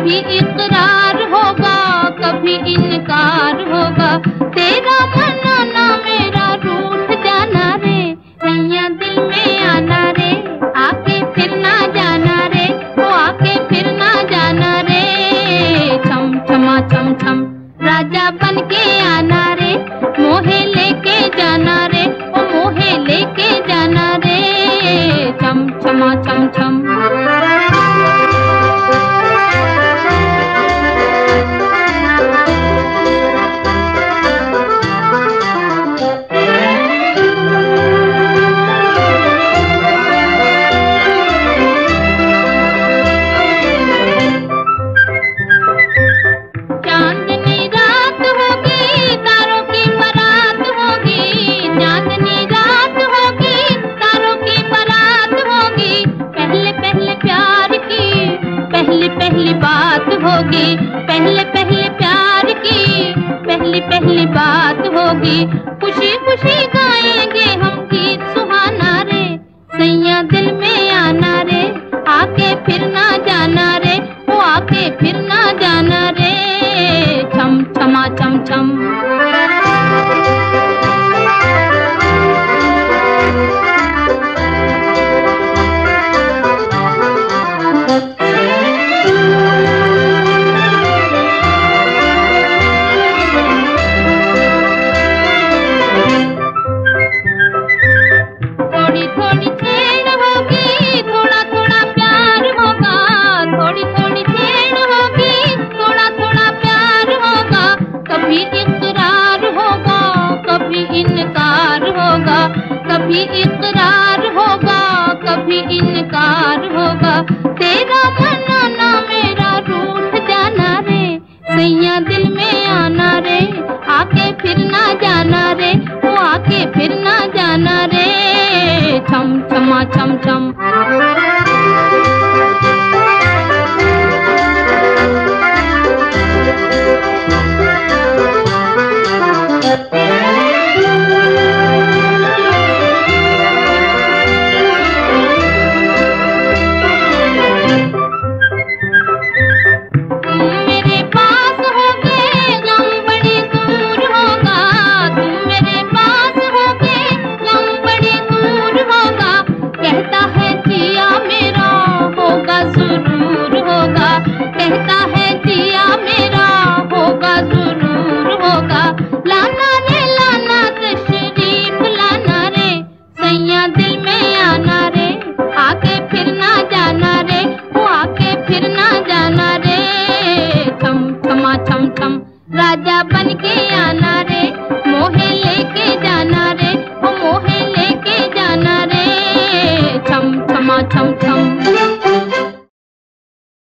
कभी इकरार होगा कभी इनकार होगा, तेरा मनाना मेरा रूठ जाना रे, सैया दिल में आना रे, आके फिर ना जाना रे, वो आके फिर ना जाना रे। छम छमा छम छम राजा बन के आना रे, मोहे लेके जाना रे, ओ मोहे लेके जाना रे। छम छमा छम छम पहली बात होगी, पहले पहले प्यार की पहली पहली बात होगी, खुशी खुशी गाएंगे हम गीत सुहाना रे, सैया दिल में आना रे, आके फिर ना जाना रे, वो आके फिर ना जाना रे। छम छमा छम छम इनकार होगा, कभी इकरार होगा कभी इनकार होगा, तेरा मनाना मेरा रूठ जाना रे, सैया दिल में आना रे, आके फिर ना जाना रे, वो आके फिर ना जाना रे। छम छमा छम छम कहता है जिया मेरा होगा जरूर होगा, लाना रे लाना तशरीफ लाना रे, सैया दिल में आना रे, आके फिर ना जाना रे, वो आके फिर ना जाना रे। छम छमा छम छम राजा बन के आना रे।